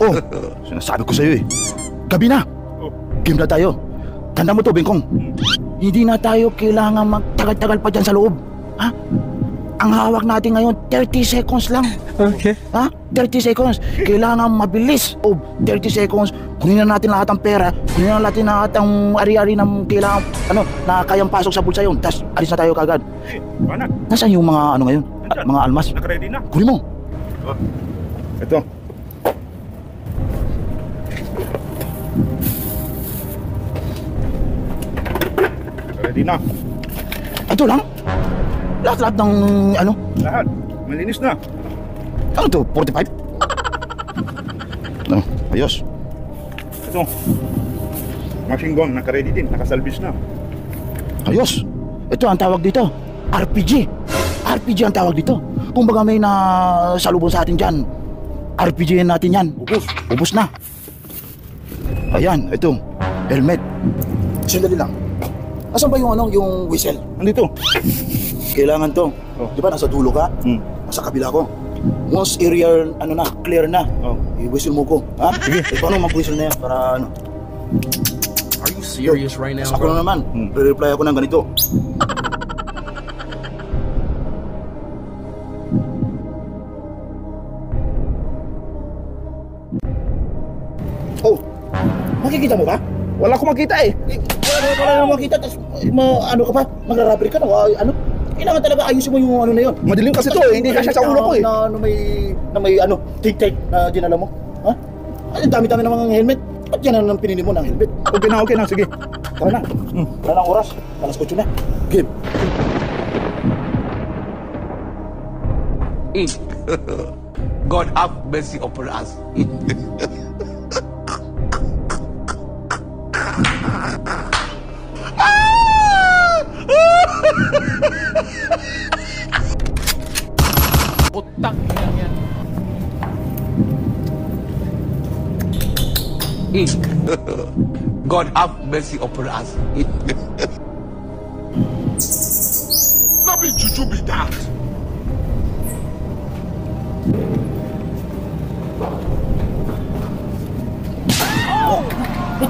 Oh, sinasabi ko sa'yo eh. Gabi na. Game na tayo. Tanda mo to, Bengkong. Hindi na tayo kailangan magtagal-tagal pa dyan sa loob. Ha? Ang hawak natin ngayon, 30 seconds lang. Okay. Ha? 30 seconds. Kailangan mabilis. O, 30 seconds. Kunin na natin lahat ng pera. Kunin na natin lahat ng ari-ari ng kailangan, na kayang pasok sa bulsa yun. Tapos, alis na tayo kagad. Paano? Nasaan yung mga, ngayon? Mga almas? Nakaready na. Kunin mo. Ito. Ready na. Ito lang? Lahat-lahat ng, Lahat. Malinis na. Ano to? 45? No, ayos. Ito. Machine gun. Nakaready din. Nakasalvage na. Ayos. Ito ang tawag dito. RPG. RPG ang tawag dito. Kung baga may nasalubong sa atin dyan, RPG natin yan. Ubus na. Ayan, ito. Helmet. Sandali lang. Asan ba yung whistle? Nandito. Kailangan to. Oh. Di ba nasa dulo ka? Nasa kabila ko. Once area, clear na. Oh. I-whistle mo ko. Ha? Sige. Paano mag-whistle na yan para Are you serious right now, Ako bro? na naman. Re-reply ako ng ganito. Oh, makikita mo ba? Wala akong makita eh. Wala na makita, tapos ka pa, magra-robbery ka na, kailangan talaga ayusin mo yung na yun. Madilim kasi to eh. Hindi kasya sa ulo ko eh. Na may tic-tac na dinala mo. Ha? Ang dami-dami ng mga helmet. Ba't yan ang pinili mo ng helmet? Okay na. Sige. Tara na. Wala na oras. Alas 8 na. Game. God have mercy upon us. Putang ina yan. God have mercy upon us. Not be juju be that.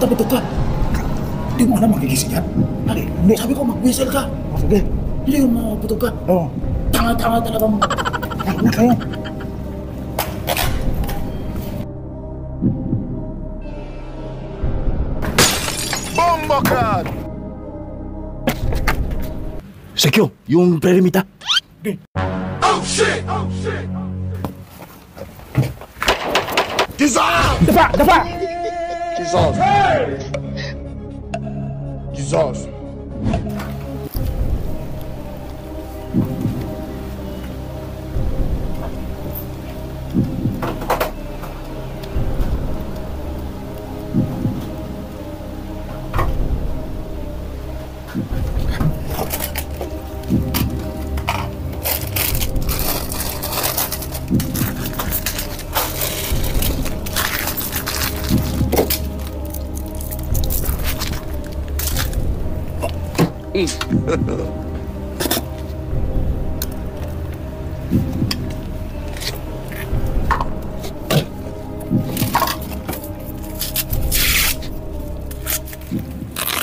Bato ka. Hindi mo alam magigising yan? Hindi, sabi ko mag-whistle ka. Sige. Hindi yung maputok ka. Oo. Tanga-tanga talagang. Ano kayo? Bombakan! Sekyo, yung prerimita. Oh shit! Dissolve! Dapa! Dissolve! Dissolve!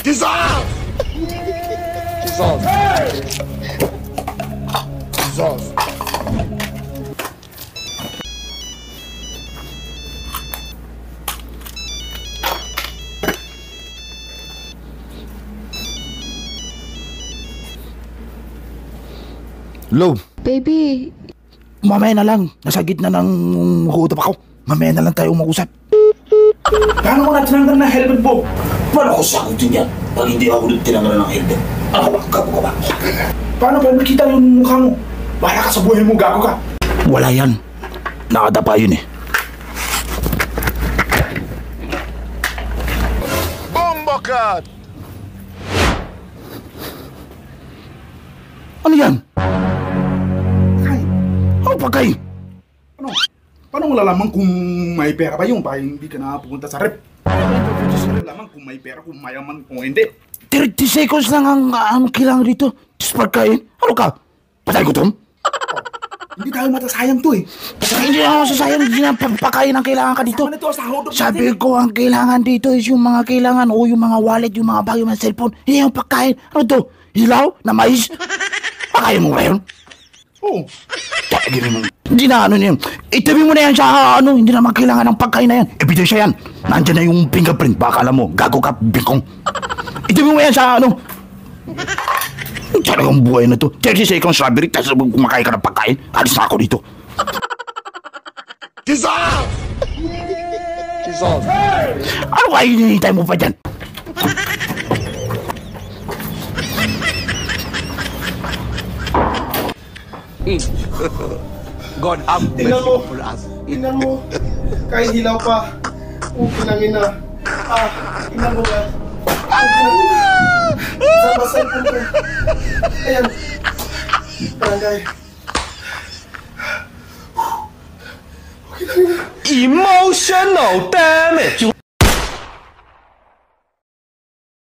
Dissolve! Dissolve! Dissolve! Low, Baby, mamaya na lang. Nasa gitna ng huutap ako. Mamaya na lang tayo mag-usap. Paano mo na tinanggal na helmet mo? Paano ko sagutin yan pag hindi ako tinanggal ng helmet? Ano ba? Gago ka ba? Paano ba makita yung mukha mo? Bahala ka sa buhay mo, gago ka. Wala yan. Nakadapa yun eh. Bombakan! Ano yan? Ano pagkay? Paano mo lalaman kung may pera ba yung para hindi ka na pupunta sa rep? Sa rep lamang kung may pera, kung mayaman, kung hindi. 30 seconds lang ang kailangan dito. Just pagkain. Ano ka? Patay gutom? Hindi tayo matasayang to eh. Hindi na masasayang, hindi na pagpakain ang kailangan ka dito. Ano to, sahod natin. Sabi ko, ang kailangan dito is yung mga kailangan o yung mga wallet, yung mga bag, yung mga cellphone. Hindi yung pagkain. Ano to? Hilaw na mais? Pakain mo ba yun? Oo. Tagayin mo. Hindi na ano yun. Itabi mo na yan sa ano. Hindi naman kailangan ng pagkain na yan. Ebidensya yan. Nandyan na yung fingerprint. Baka alam mo, gago ka, bingkong. Itabi mo yan sa ano. Talagang buhay na to. 30 seconds strawberry, tapos kumakain ka ng pagkain. Alis na ako dito. Jesus! Jesus! Ano kaya hinihintay mo pa dyan? God have mercy Tingnan mo. upon us. Tingnan mo. Kahit hilaw pa. Pinangin na. Tingnan mo ba? Sa basal po ko. Ayan. Barangay. Emotional damage.